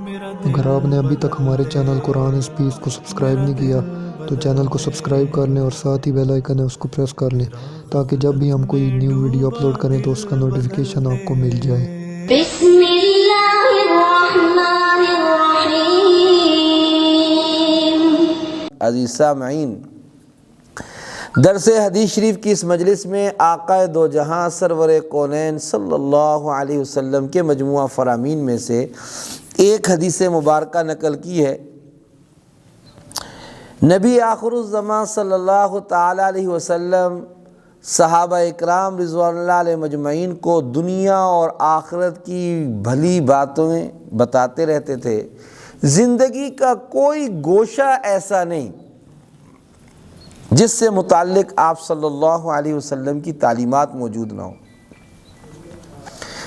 اگر آپ نے ابھی تک ہمارے چینل قرآن اسپیس کو سبسکرائب نہیں کیا تو چینل کو سبسکرائب کر لیں اور ساتھ ہی بیل آئیکن ہے اس کو پریس کر لیں تاکہ جب بھی ہم کوئی نیو ویڈیو اپلوڈ کریں تو اس کا نوٹیفیکیشن آپ کو مل جائے۔ بسم اللہ الرحمن الرحیم۔ عزیز سامعین، درس حدیث شریف کی اس مجلس میں آقا دو جہاں سرور کونین صلی اللہ علیہ وسلم کے مجموعہ فرامین میں سے ایک حدیث مبارکہ نقل کی ہے۔ نبی آخر الزمان صلی اللہ تعالی علیہ وسلم صحابہ اکرام رضوان اللہ علیہ مجمعین کو دنیا اور آخرت کی بھلی باتیں بتاتے رہتے تھے۔ زندگی کا کوئی گوشہ ایسا نہیں جس سے متعلق آپ صلی اللہ علیہ وسلم کی تعلیمات موجود نہ ہو،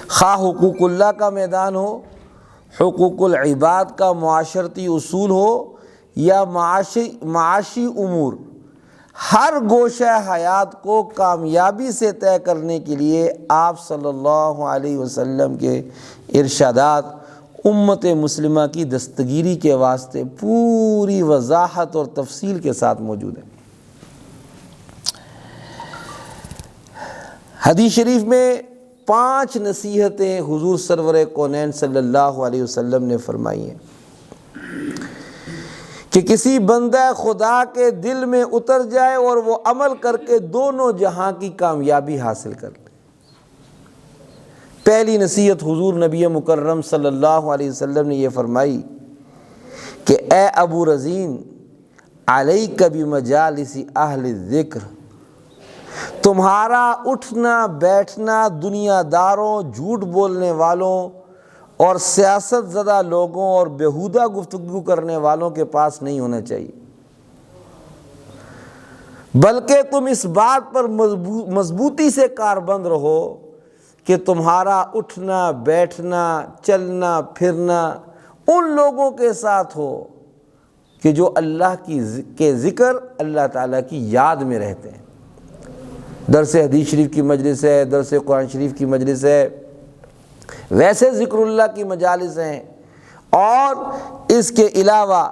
خواہ حقوق اللہ کا میدان ہو، حقوق العباد کا معاشرتی اصول ہو یا معاشی امور، ہر گوشہ حیات کو کامیابی سے طے کرنے کے لیے آپ صلی اللہ علیہ وسلم کے ارشادات امت مسلمہ کی دستگیری کے واسطے پوری وضاحت اور تفصیل کے ساتھ موجود ہیں۔ حدیث شریف میں 5 نصیحتیں حضور سرور کونین صلی اللہ علیہ وسلم نے فرمائی ہیں کہ کسی بندہ خدا کے دل میں اتر جائے اور وہ عمل کر کے دونوں جہاں کی کامیابی حاصل کر لے۔ پہلی نصیحت حضور نبی مکرم صلی اللہ علیہ وسلم نے یہ فرمائی کہ اے ابو رزین علیک بمجالس اہل الذکر، تمہارا اٹھنا بیٹھنا دنیا داروں، جھوٹ بولنے والوں اور سیاست زدہ لوگوں اور بیہودہ گفتگو کرنے والوں کے پاس نہیں ہونا چاہیے، بلکہ تم اس بات پر مضبوطی سے کاربند رہو کہ تمہارا اٹھنا بیٹھنا چلنا پھرنا ان لوگوں کے ساتھ ہو کہ جو اللہ کے ذکر، اللہ تعالیٰ کی یاد میں رہتے ہیں۔ درس حدیث شریف کی مجلس ہے، درس قرآن شریف کی مجلس ہے، ویسے ذکر اللہ کی مجالس ہیں، اور اس کے علاوہ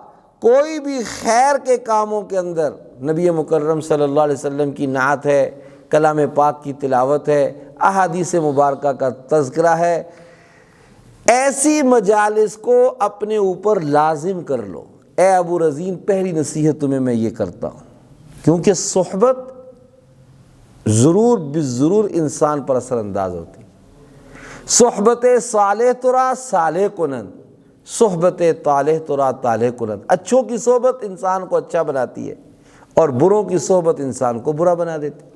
کوئی بھی خیر کے کاموں کے اندر نبی مکرم صلی اللہ علیہ وسلم کی نعت ہے، کلام پاک کی تلاوت ہے، احادیث مبارکہ کا تذکرہ ہے، ایسی مجالس کو اپنے اوپر لازم کر لو۔ اے ابو رزین، پہلی نصیحت تمہیں میں یہ کرتا ہوں، کیونکہ صحبت ضرور انسان پر اثر انداز ہوتی ہے۔ صحبت صالح ترا صالح کنند، صحبت طالح ترا طالح کنند۔ اچھوں کی صحبت انسان کو اچھا بناتی ہے اور بروں کی صحبت انسان کو برا بنا دیتی ہے۔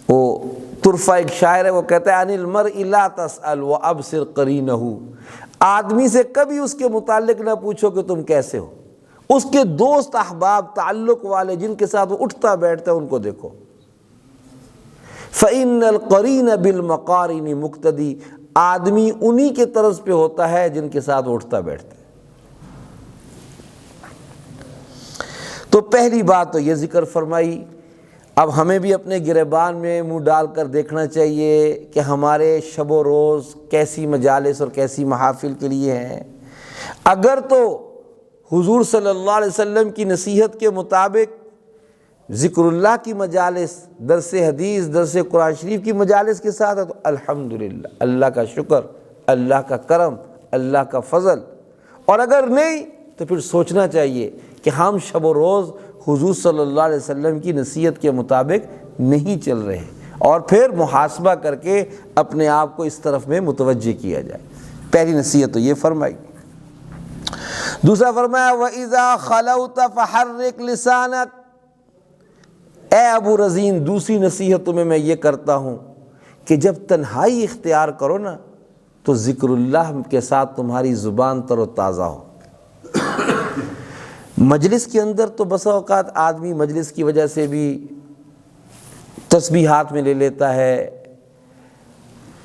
وہ طرفہ ایک شاعر ہے، وہ کہتا ہے عن المرء لا تسأل وابصر قرینہ، آدمی سے کبھی اس کے متعلق نہ پوچھو کہ تم کیسے ہو، اس کے دوست احباب تعلق والے جن کے ساتھ وہ اٹھتا بیٹھتا ہے ان کو دیکھو۔ فَإِنَّ الْقَرِينَ بِالْمَقَارِنِ مُقْتَدِي، آدمی انہی کے طرز پہ ہوتا ہے جن کے ساتھ اٹھتا بیٹھتا ہے۔ تو پہلی بات تو یہ ذکر فرمائی۔ اب ہمیں بھی اپنے گریبان میں منہ ڈال کر دیکھنا چاہیے کہ ہمارے شب و روز کیسی مجالس اور کیسی محافل کے لیے ہیں۔ اگر تو حضور صلی اللہ علیہ وسلم کی نصیحت کے مطابق ذکر اللہ کی مجالس، درس حدیث، درس قرآن شریف کی مجالس کے ساتھ ہے تو الحمدللہ، اللہ کا شکر، اللہ کا کرم، اللہ کا فضل۔ اور اگر نہیں تو پھر سوچنا چاہیے کہ ہم شب و روز حضور صلی اللہ علیہ وسلم کی نصیحت کے مطابق نہیں چل رہے، اور پھر محاسبہ کر کے اپنے آپ کو اس طرف میں متوجہ کیا جائے۔ پہلی نصیحت تو یہ فرمائی۔ دوسرا فرمایا وَإِذَا خَلَوْتَ فَحَرِّكْ لِسَانَكَ، اے ابو رزین، دوسری نصیحت تمہیں میں یہ کرتا ہوں کہ جب تنہائی اختیار کرو نا تو ذکر اللہ کے ساتھ تمہاری زبان تر و تازہ ہو۔ مجلس کے اندر تو بسا اوقات آدمی مجلس کی وجہ سے بھی تسبیح ہاتھ میں لے لیتا ہے،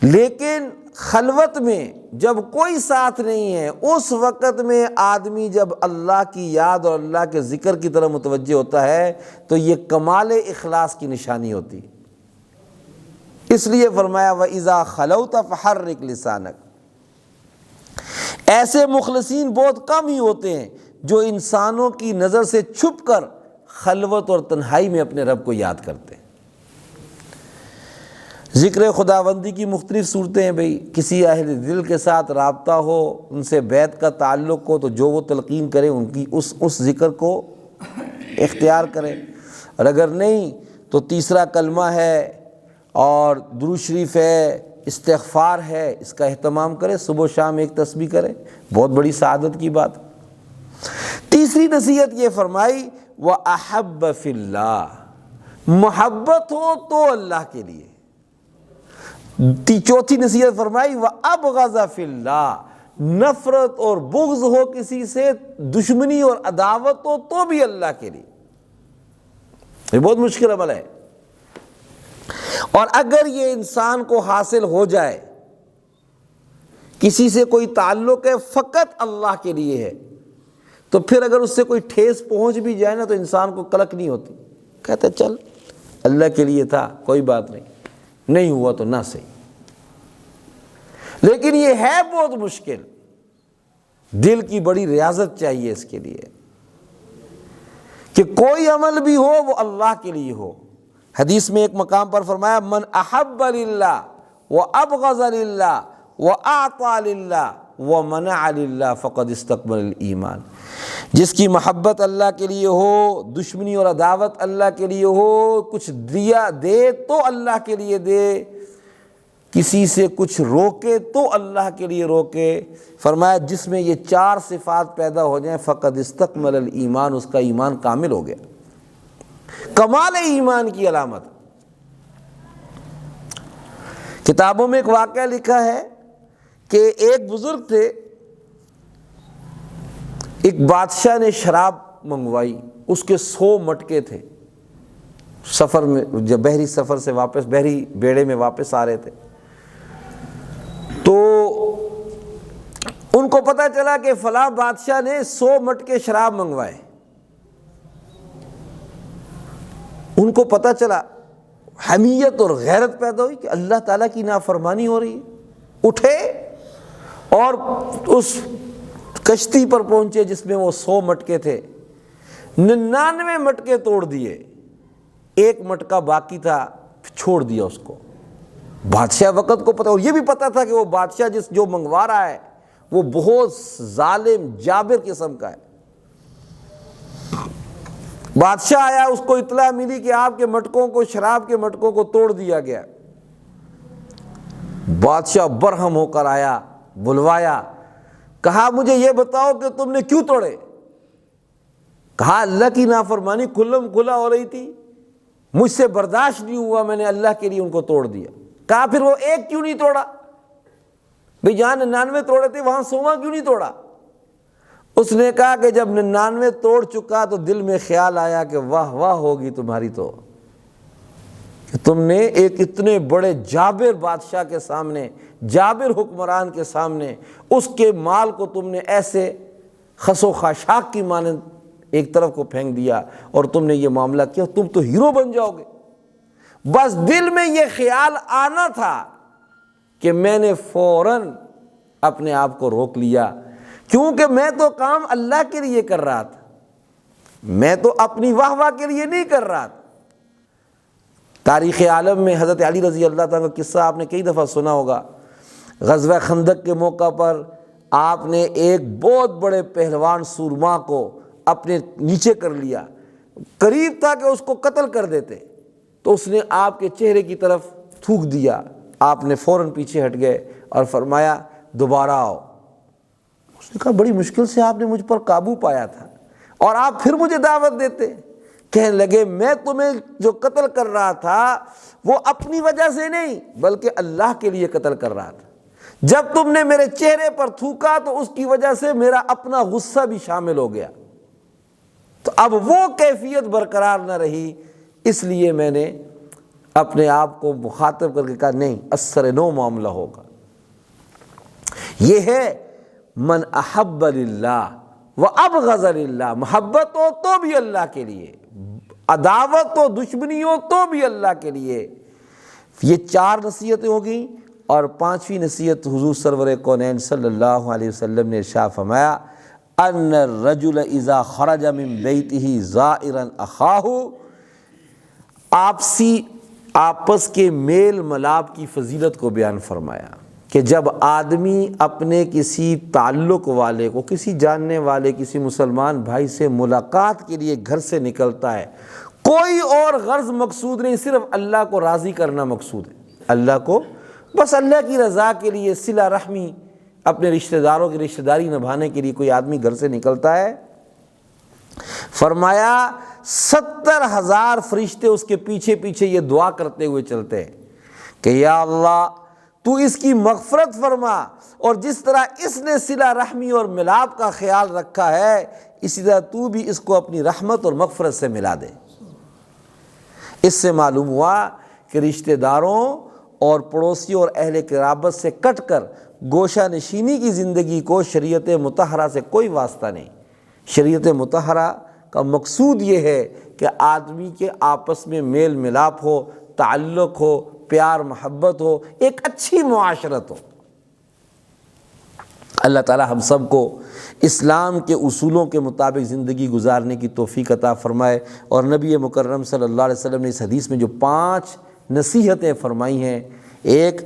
لیکن خلوت میں جب کوئی ساتھ نہیں ہے اس وقت میں آدمی جب اللہ کی یاد اور اللہ کے ذکر کی طرف متوجہ ہوتا ہے تو یہ کمال اخلاص کی نشانی ہوتی ہے۔ اس لیے فرمایا وَإِذَا خَلَوْتَ فَحَرِّكْ لِسَانَكَ۔ ایسے مخلصین بہت کم ہی ہوتے ہیں جو انسانوں کی نظر سے چھپ کر خلوت اور تنہائی میں اپنے رب کو یاد کرتے ہیں۔ ذکر خداوندی کی مختلف صورتیں ہیں بھئی، کسی اہل دل کے ساتھ رابطہ ہو، ان سے بیعت کا تعلق ہو تو جو وہ تلقین کرے ان کی اس ذکر کو اختیار کرے، اور اگر نہیں تو تیسرا کلمہ ہے اور درود شریف ہے، استغفار ہے، اس کا اہتمام کرے، صبح و شام ایک تسبیح کرے، بہت بڑی سعادت کی بات۔ تیسری نصیحت یہ فرمائی وَأَحَبَّ فِي اللَّهِ، محبت ہو تو اللہ کے لیے۔ چوتھی نصیحت فرمائی وَأَبْغَضَ فِي اللَّهِ، نفرت اور بغض ہو کسی سے، دشمنی اور عداوت ہو تو بھی اللہ کے لیے۔ یہ بہت مشکل عمل ہے، اور اگر یہ انسان کو حاصل ہو جائے، کسی سے کوئی تعلق ہے فقط اللہ کے لیے ہے، تو پھر اگر اس سے کوئی ٹھیس پہنچ بھی جائے نا تو انسان کو کلک نہیں ہوتی، کہتا چل اللہ کے لیے تھا کوئی بات نہیں ہوا تو نہ صحیح۔ لیکن یہ ہے بہت مشکل، دل کی بڑی ریاضت چاہیے اس کے لیے کہ کوئی عمل بھی ہو وہ اللہ کے لیے ہو۔ حدیث میں ایک مقام پر فرمایا من احب للہ وابغض للہ واعطى للہ ومنع للہ فقد استقبل الایمان، جس کی محبت اللہ کے لیے ہو، دشمنی اور عداوت اللہ کے لیے ہو، کچھ دیا دے تو اللہ کے لیے دے، کسی سے کچھ روکے تو اللہ کے لیے روکے، فرمایا جس میں یہ چار صفات پیدا ہو جائیں فقد استکمل الایمان، اس کا ایمان کامل ہو گیا۔ کمال ایمان کی علامت، کتابوں میں ایک واقعہ لکھا ہے کہ ایک بزرگ تھے، ایک بادشاہ نے شراب منگوائی، اس کے 100 مٹکے تھے، سفر میں جب بحری سفر سے واپس، بحری بیڑے میں واپس آ رہے تھے، تو ان کو پتہ چلا کہ فلاں بادشاہ نے 100 مٹکے شراب منگوائے۔ ان کو پتہ چلا، حمیت اور غیرت پیدا ہوئی کہ اللہ تعالیٰ کی نافرمانی ہو رہی ہے، اٹھے اور اس کشتی پر پہنچے جس میں وہ 100 مٹکے تھے، 99 مٹکے توڑ دیے، ایک مٹکا باقی تھا چھوڑ دیا اس کو۔ بادشاہ وقت کو پتہ، اور یہ بھی پتہ تھا کہ وہ بادشاہ جو منگوا رہا ہے وہ بہت ظالم جابر قسم کا ہے۔ بادشاہ آیا، اس کو اطلاع ملی کہ آپ کے مٹکوں کو، شراب کے مٹکوں کو توڑ دیا گیا۔ بادشاہ برہم ہو کر آیا، بلوایا، کہا مجھے یہ بتاؤ کہ تم نے کیوں توڑے؟ کہا اللہ کی نافرمانی کھلم کھلا ہو رہی تھی، مجھ سے برداشت نہیں ہوا، میں نے اللہ کے لیے ان کو توڑ دیا۔ کہا پھر وہ ایک کیوں نہیں توڑا؟ بھئی جہاں 99 توڑے تھے وہاں 100واں کیوں نہیں توڑا؟ اس نے کہا کہ جب 99 توڑ چکا تو دل میں خیال آیا کہ واہ واہ ہوگی تمہاری تو، کہ تم نے ایک اتنے بڑے جابر بادشاہ کے سامنے، جابر حکمران کے سامنے، اس کے مال کو تم نے ایسے خس و خاشاک کی مانند ایک طرف کو پھینک دیا اور تم نے یہ معاملہ کیا، تم تو ہیرو بن جاؤ گے۔ بس دل میں یہ خیال آنا تھا کہ میں نے فوراً اپنے آپ کو روک لیا، کیونکہ میں تو کام اللہ کے لیے کر رہا تھا، میں تو اپنی واہ واہ کے لیے نہیں کر رہا تھا۔ تاریخ عالم میں حضرت علی رضی اللہ تعالیٰ کا قصہ آپ نے کئی دفعہ سنا ہوگا۔ غزوہ خندق کے موقع پر آپ نے ایک بہت بڑے پہلوان سورما کو اپنے نیچے کر لیا، قریب تھا کہ اس کو قتل کر دیتے، تو اس نے آپ کے چہرے کی طرف تھوک دیا، آپ نے فوراً پیچھے ہٹ گئے اور فرمایا دوبارہ آؤ۔ اس نے کہا بڑی مشکل سے آپ نے مجھ پر قابو پایا تھا اور آپ پھر مجھے دعوت دیتے۔ کہنے لگے میں تمہیں جو قتل کر رہا تھا وہ اپنی وجہ سے نہیں بلکہ اللہ کے لیے قتل کر رہا تھا، جب تم نے میرے چہرے پر تھوکا تو اس کی وجہ سے میرا اپنا غصہ بھی شامل ہو گیا، تو اب وہ کیفیت برقرار نہ رہی، اس لیے میں نے اپنے آپ کو مخاطب کر کے کہا نہیں، اثر نو معاملہ ہوگا۔ یہ ہے من احب للہ وابغض للہ، محبت ہو تو بھی اللہ کے لیے، عداوت ہو، دشمنی ہو تو بھی اللہ کے لیے، یہ 4 نصیحتیں ہو گئیں، اور 5ویں نصیحت حضور سرور کونین صلی اللہ علیہ وسلم نے ارشاد فرمایا ان الرجل اذا خرج من بیتہ زائرا اخاہ، آپس کے میل ملاپ کی فضیلت کو بیان فرمایا کہ جب آدمی اپنے کسی تعلق والے کو، کسی جاننے والے، کسی مسلمان بھائی سے ملاقات کے لیے گھر سے نکلتا ہے، کوئی اور غرض مقصود نہیں، صرف اللہ کو راضی کرنا مقصود ہے، اللہ کو بس اللہ کی رضا کے لیے صلہ رحمی، اپنے رشتہ داروں کی رشتہ داری نبھانے کے لیے کوئی آدمی گھر سے نکلتا ہے، فرمایا 70,000 فرشتے اس کے پیچھے پیچھے یہ دعا کرتے ہوئے چلتے ہیں کہ یا اللہ تو اس کی مغفرت فرما، اور جس طرح اس نے صلہ رحمی اور ملاپ کا خیال رکھا ہے اسی طرح تو بھی اس کو اپنی رحمت اور مغفرت سے ملا دے۔ اس سے معلوم ہوا کہ رشتہ داروں اور پڑوسیوں اور اہل قرابت سے کٹ کر گوشہ نشینی کی زندگی کو شریعت مطہرہ سے کوئی واسطہ نہیں۔ شریعت مطہرہ کا مقصود یہ ہے کہ آدمی کے آپس میں میل ملاپ ہو، تعلق ہو، پیار محبت ہو، ایک اچھی معاشرت ہو۔ اللہ تعالی ہم سب کو اسلام کے اصولوں کے مطابق زندگی گزارنے کی توفیق عطا فرمائے، اور نبی مکرم صلی اللہ علیہ وسلم نے اس حدیث میں جو 5 نصیحتیں فرمائی ہیں، ایک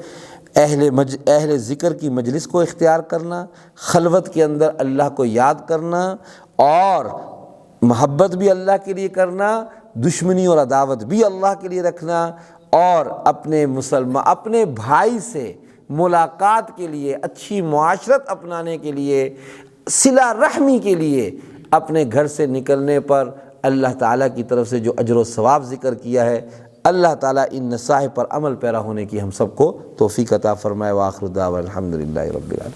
اہل ذکر کی مجلس کو اختیار کرنا، خلوت کے اندر اللہ کو یاد کرنا، اور محبت بھی اللہ کے لیے کرنا، دشمنی اور عداوت بھی اللہ کے لیے رکھنا، اور اپنے بھائی سے ملاقات کے لیے، اچھی معاشرت اپنانے کے لیے، صلہ رحمی کے لیے اپنے گھر سے نکلنے پر اللہ تعالیٰ کی طرف سے جو اجر و ثواب ذکر کیا ہے، اللہ تعالیٰ ان نصائح پر عمل پیرا ہونے کی ہم سب کو توفیق عطا فرمائے۔ وآخر دعوانا الحمدللہ رب العالمین۔